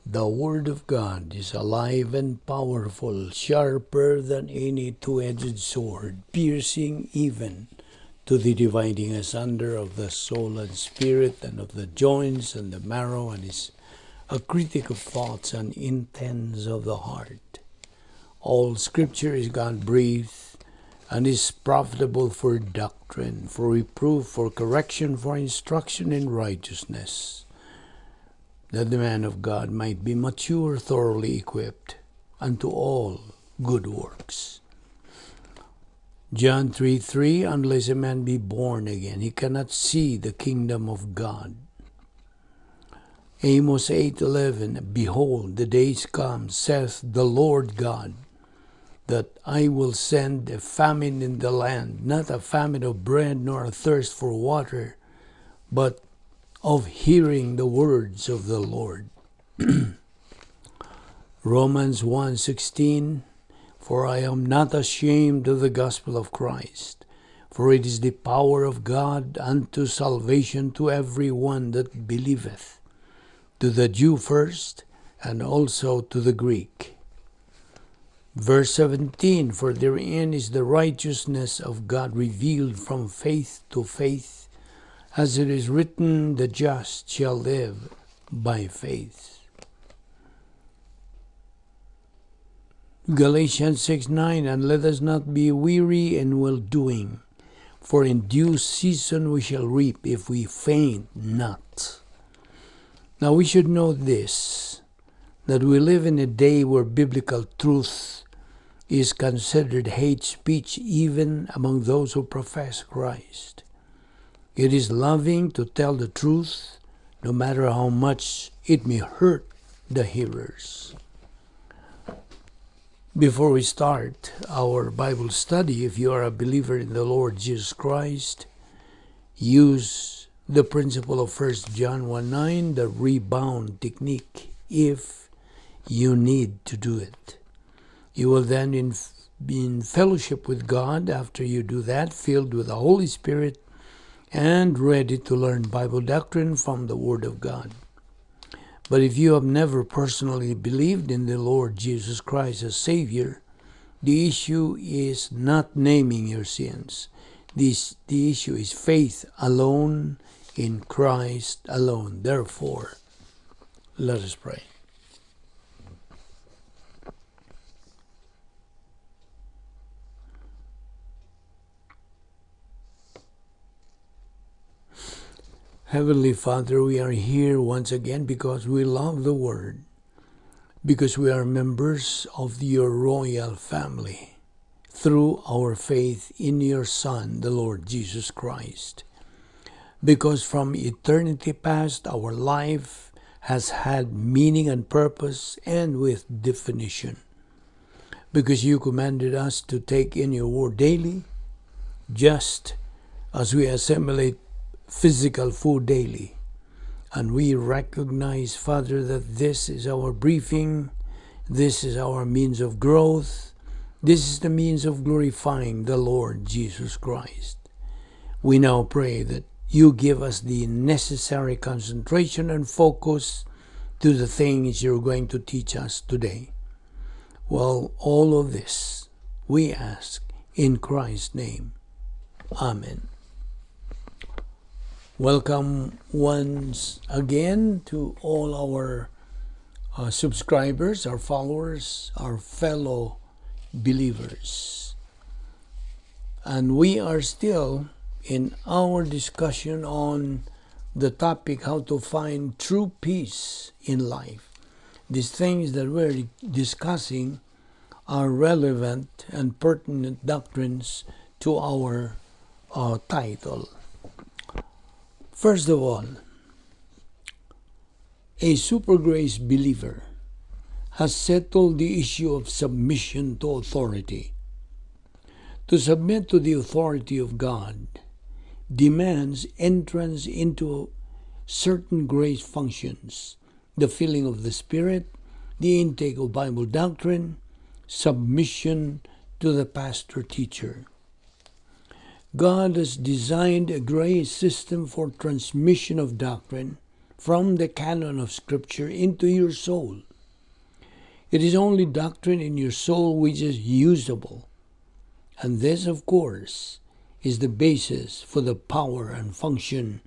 The Word of God is alive and powerful, sharper than any two-edged sword, piercing even to the dividing asunder of the soul and spirit, and of the joints and the marrow, and is a critic of thoughts and intents of the heart. All Scripture is God-breathed, and is profitable for doctrine, for reproof, for correction, for instruction in righteousness, that the man of God might be mature, thoroughly equipped unto all good works. John 3:3, unless a man be born again, he cannot see the kingdom of God. Amos 8:11, behold, the days come, saith the Lord God, that I will send a famine in the land, not a famine of bread, nor a thirst for water, but of hearing the words of the Lord. Romans 1:16, for I am not ashamed of the gospel of Christ, for it is the power of God unto salvation to every one that believeth, to the Jew first, and also to the Greek. Verse 17, for therein is the righteousness of God revealed from faith to faith, as it is written, the just shall live by faith. Galatians 6:9, and let us not be weary in well-doing, for in due season we shall reap if we faint not. Now we should know this, that we live in a day where biblical truth is considered hate speech even among those who profess Christ. It is loving to tell the truth, no matter how much it may hurt the hearers. Before we start our Bible study, if you are a believer in the Lord Jesus Christ, use the principle of 1 John 1:9, the rebound technique, if you need to do it. You will then be in fellowship with God after you do that, filled with the Holy Spirit, and ready to learn Bible doctrine from the Word of God. But if you have never personally believed in the Lord Jesus Christ as Savior, the issue is not naming your sins. The issue is faith alone in Christ alone. Therefore, let us pray. Heavenly Father, we are here once again because we love the Word, because we are members of your royal family through our faith in your Son, the Lord Jesus Christ. Because from eternity past, our life has had meaning and purpose and with definition. Because you commanded us to take in your word daily, just as we assimilate physical food daily. And we recognize, Father, that this is our briefing, this is our means of growth, this is the means of glorifying the Lord Jesus Christ. We now pray that you give us the necessary concentration and focus to the things you're going to teach us today. Well, all of this we ask in Christ's name. Amen. Welcome once again to all our subscribers, our followers, our fellow believers. And we are still in our discussion on the topic how to find true peace in life. These things that we're discussing are relevant and pertinent doctrines to our title. First of all, a super grace believer has settled the issue of submission to authority. To submit to the authority of God demands entrance into certain grace functions, the filling of the Spirit, the intake of Bible doctrine, submission to the pastor-teacher. God has designed a grace system for transmission of doctrine from the canon of Scripture into your soul. It is only doctrine in your soul which is usable. And this, of course, is the basis for the power and function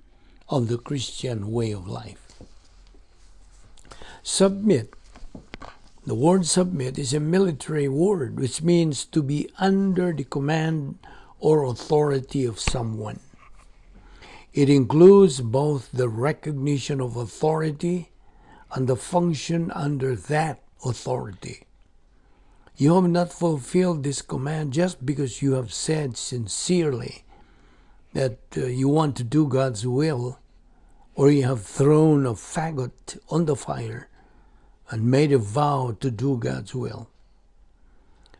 of the Christian way of life. Submit. The word submit is a military word which means to be under the command or authority of someone. It includes both the recognition of authority and the function under that authority. You have not fulfilled this command just because you have said sincerely that you want to do God's will, or you have thrown a faggot on the fire and made a vow to do God's will.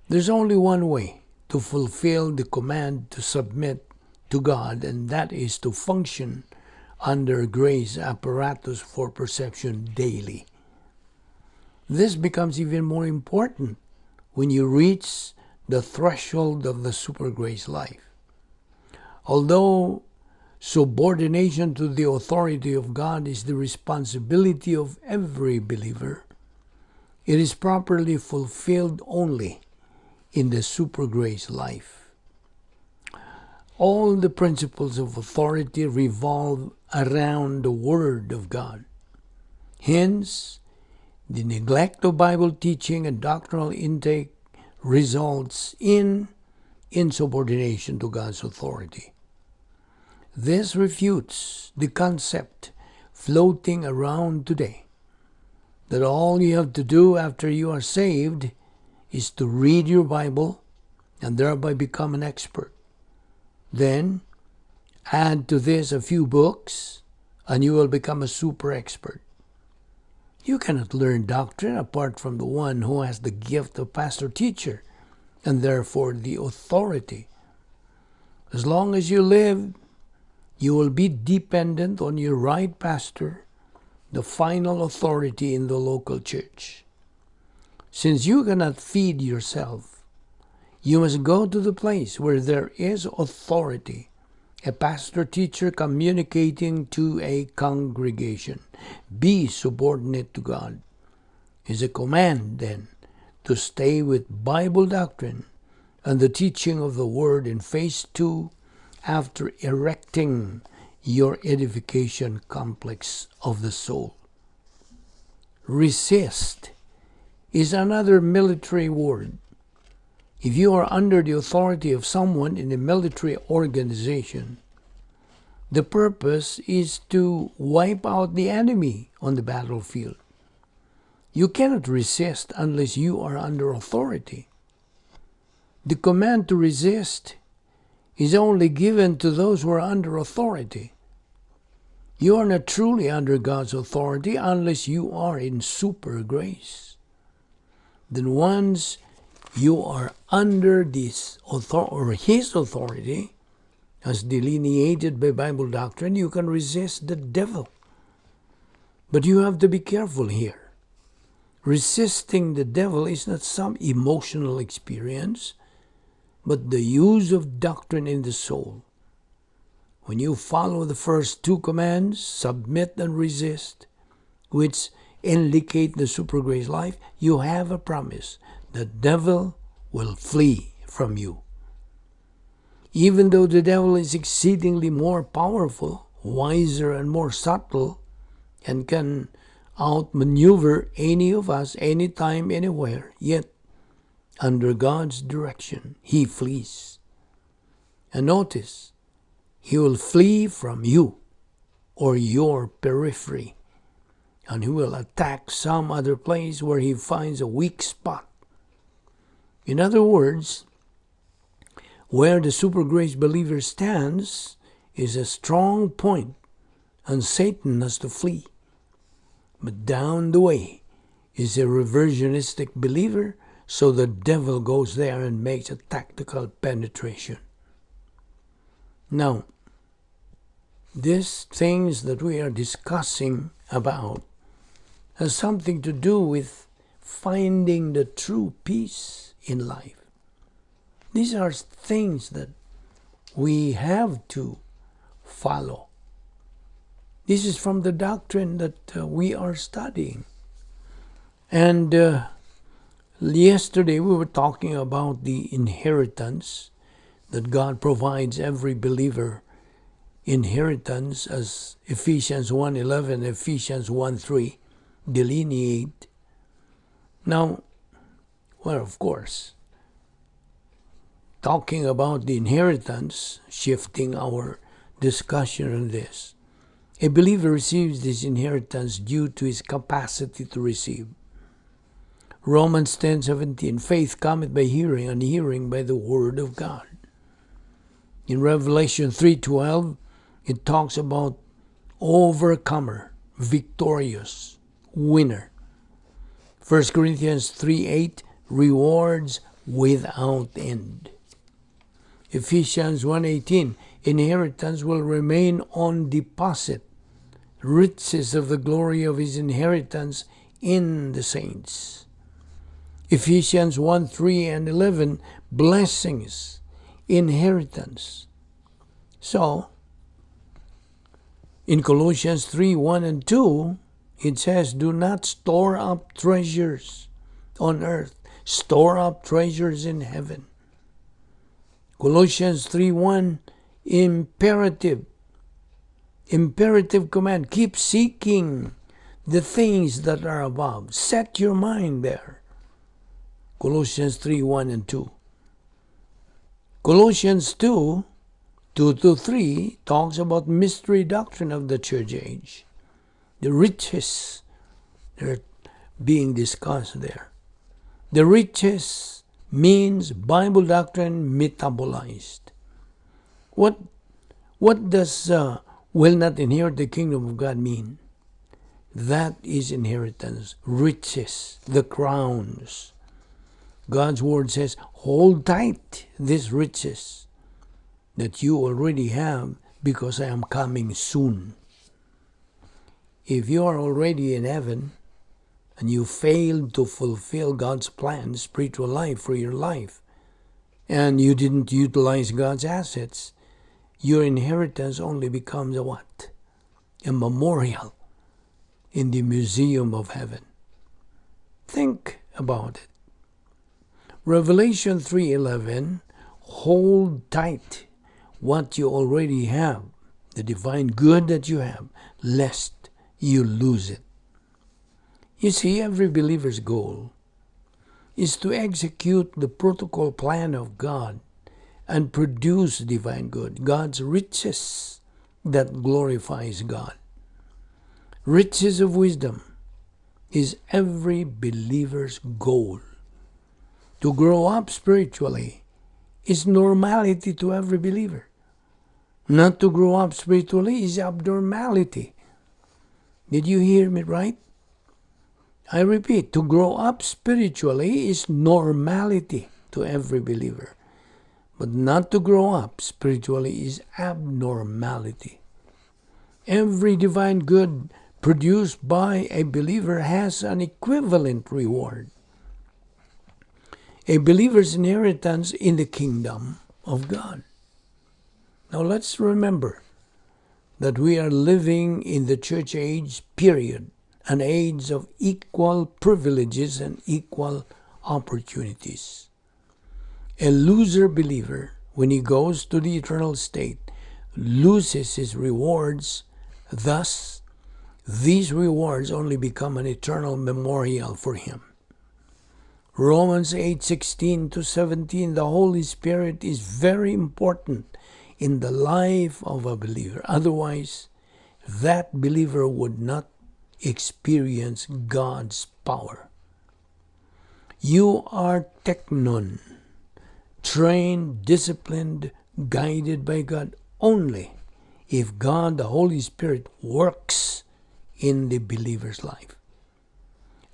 There's only one way to fulfill the command to submit to God, and that is to function under grace apparatus for perception daily. This becomes even more important when you reach the threshold of the super grace life. Although subordination to the authority of God is the responsibility of every believer, it is properly fulfilled only in the super grace life. All the principles of authority revolve around the Word of God. Hence, the neglect of Bible teaching and doctrinal intake results in insubordination to God's authority. This refutes the concept floating around today that all you have to do after you are saved is to read your Bible and thereby become an expert. Then, add to this a few books and you will become a super expert. You cannot learn doctrine apart from the one who has the gift of pastor-teacher and therefore the authority. As long as you live, you will be dependent on your right pastor, the final authority in the local church. Since you cannot feed yourself, you must go to the place where there is authority, a pastor-teacher communicating to a congregation. Be subordinate to God. Is a command, then, to stay with Bible doctrine and the teaching of the Word in phase 2 after erecting your edification complex of the soul. Resist is another military word. If you are under the authority of someone in a military organization, the purpose is to wipe out the enemy on the battlefield. You cannot resist unless you are under authority. The command to resist is only given to those who are under authority. You are not truly under God's authority unless you are in super grace. Then once you are under this His authority, as delineated by Bible doctrine, you can resist the devil. But you have to be careful here. Resisting the devil is not some emotional experience, but the use of doctrine in the soul. When you follow the first 2 commands, submit and resist, which indicate the super grace life, you have a promise. The devil will flee from you. Even though the devil is exceedingly more powerful, wiser, and more subtle, and can outmaneuver any of us anytime, anywhere, yet under God's direction, he flees. And notice, he will flee from you or your periphery, and he will attack some other place where he finds a weak spot. In other words, where the super grace believer stands is a strong point, and Satan has to flee. But down the way is a reversionistic believer, so the devil goes there and makes a tactical penetration. Now, these things that we are discussing about has something to do with finding the true peace in life. These are things that we have to follow. This is from the doctrine that we are studying. And yesterday we were talking about the inheritance that God provides every believer. Inheritance, as Ephesians 1:11, Ephesians 1:3 delineate. Now, well, of course, talking about the inheritance, shifting our discussion on this, a believer receives this inheritance due to his capacity to receive. Romans 10:17, faith cometh by hearing, and hearing by the word of God. In Revelation 3:12, it talks about overcomer, victorious, winner. 1 Corinthians 3:8, rewards without end. Ephesians 1:18, inheritance will remain on deposit, riches of the glory of his inheritance in the saints. Ephesians 1:3 and 11, blessings, inheritance. So, in Colossians 3:1 and 2, it says, do not store up treasures on earth. Store up treasures in heaven. Colossians 3:1, imperative command. Keep seeking the things that are above. Set your mind there. Colossians 3:1 and 2. Colossians 2:2-3 talks about mystery doctrine of the church age. The riches that are being discussed there. The riches means Bible doctrine metabolized. What does will not inherit the kingdom of God mean? That is inheritance, riches, the crowns. God's word says, hold tight these riches that you already have, because I am coming soon. If you are already in heaven and you failed to fulfill God's plan, spiritual life for your life, and you didn't utilize God's assets, your inheritance only becomes a what? A memorial in the museum of heaven. Think about it. Revelation 3:11, hold tight what you already have, the divine good that you have, lest you lose it. You see, every believer's goal is to execute the protocol plan of God and produce divine good, God's riches that glorifies God. Riches of wisdom is every believer's goal. To grow up spiritually is normality to every believer. Not to grow up spiritually is abnormality. Did you hear me right? I repeat, to grow up spiritually is normality to every believer. But not to grow up spiritually is abnormality. Every divine good produced by a believer has an equivalent reward. A believer's inheritance in the kingdom of God. Now let's remember that we are living in the church age period, an age of equal privileges and equal opportunities. A loser believer, when he goes to the eternal state, loses his rewards. Thus, these rewards only become an eternal memorial for him. Romans 8:16-17, the Holy Spirit is very important in the life of a believer. Otherwise, that believer would not experience God's power. You are teknon, trained, disciplined, guided by God only if God, the Holy Spirit, works in the believer's life.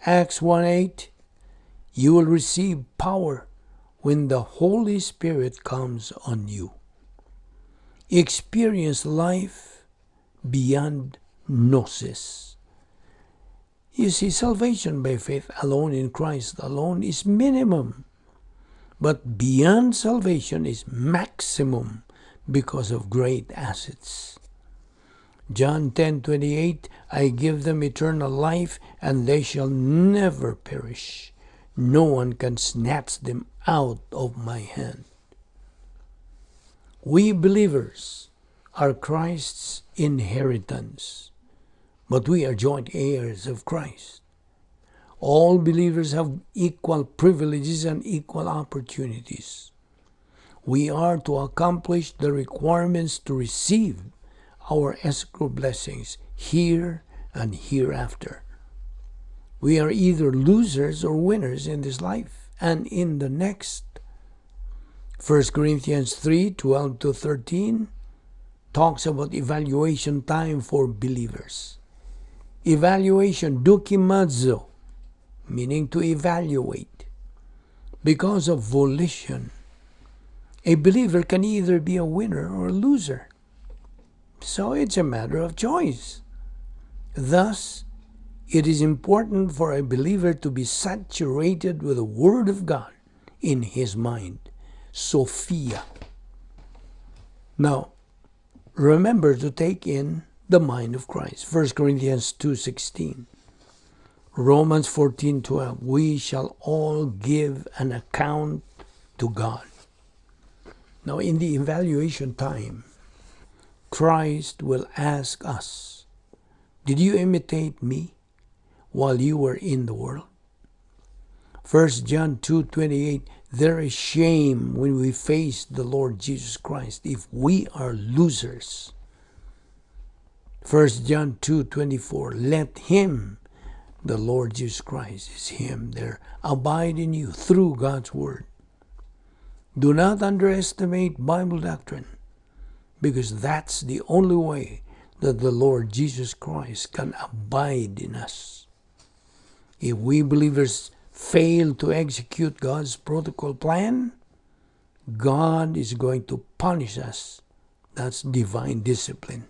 Acts 1:8, you will receive power when the Holy Spirit comes on you. Experience life beyond gnosis. You see, salvation by faith alone in Christ alone is minimum. But beyond salvation is maximum because of great assets. John 10:28, I give them eternal life, and they shall never perish. No one can snatch them out of my hand. We believers are Christ's inheritance, but we are joint heirs of Christ. All believers have equal privileges and equal opportunities. We are to accomplish the requirements to receive our escrow blessings here and hereafter. We are either losers or winners in this life and in the next. 1 Corinthians 3:12-13 talks about evaluation time for believers. Evaluation, dokimazo, meaning to evaluate. Because of volition, a believer can either be a winner or a loser. So it's a matter of choice. Thus, it is important for a believer to be saturated with the Word of God in his mind. Sophia. Now, remember to take in the mind of Christ. 1 Corinthians 2:16. Romans 14:12. We shall all give an account to God. Now, in the evaluation time, Christ will ask us, did you imitate me while you were in the world? 1 John 2:28, there is shame when we face the Lord Jesus Christ if we are losers. 1 John 2:24, let him, the Lord Jesus Christ, is him there, abide in you through God's word. Do not underestimate Bible doctrine, because that's the only way that the Lord Jesus Christ can abide in us. If we believers fail to execute God's protocol plan, God is going to punish us. That's divine discipline.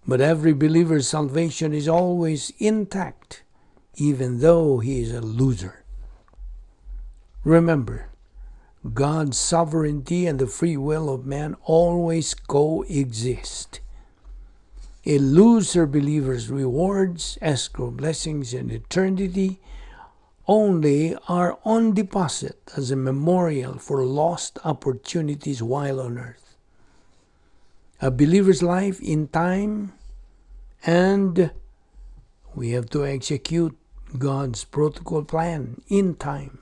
But every believer's salvation is always intact, even though he is a loser. Remember, God's sovereignty and the free will of man always coexist. A loser believer's rewards, escrow blessings in eternity, only are on deposit as a memorial for lost opportunities while on earth. A believer's life in time, and we have to execute God's protocol plan in time.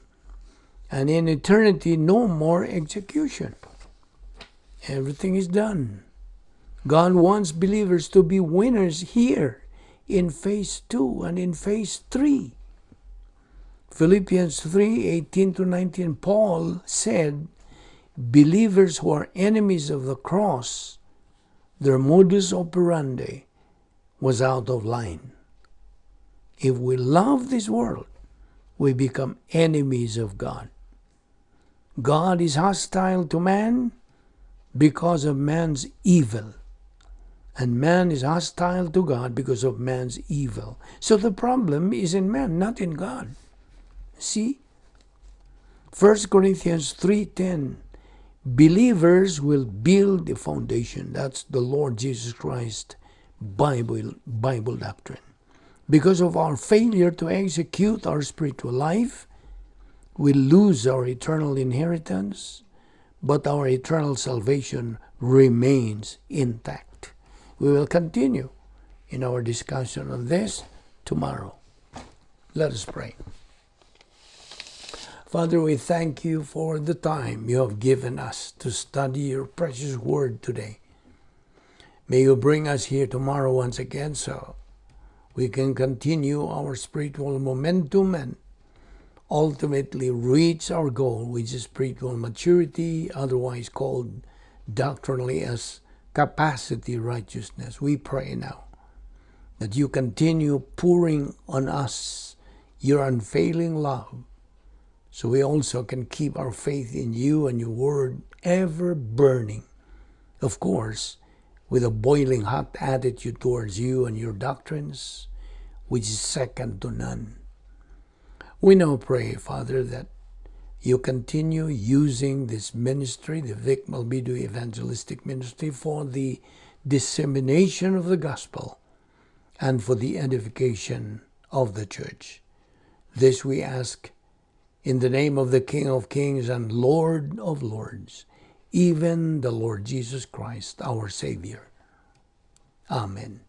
And in eternity, no more execution. Everything is done. God wants believers to be winners here in phase 2 and in phase 3. Philippians 3:18-19, Paul said, believers who are enemies of the cross, their modus operandi was out of line. If we love this world, we become enemies of God. God is hostile to man because of man's evil. And man is hostile to God because of man's evil. So the problem is in man, not in God. See? 1 Corinthians 3:10. Believers will build the foundation. That's the Lord Jesus Christ Bible doctrine. Because of our failure to execute our spiritual life, we lose our eternal inheritance, but our eternal salvation remains intact. We will continue in our discussion on this tomorrow. Let us pray. Father, we thank you for the time you have given us to study your precious word today. May you bring us here tomorrow once again so we can continue our spiritual momentum and ultimately reach our goal, which is spiritual maturity, otherwise called doctrinally as capacity righteousness. We pray now that you continue pouring on us your unfailing love, so we also can keep our faith in you and your word ever burning. Of course, with a boiling hot attitude towards you and your doctrines, which is second to none. We now pray, Father, that you continue using this ministry, the Vic Balbido Evangelistic Ministry, for the dissemination of the gospel, and for the edification of the church. This we ask in the name of the King of Kings and Lord of Lords, even the Lord Jesus Christ, our Savior. Amen.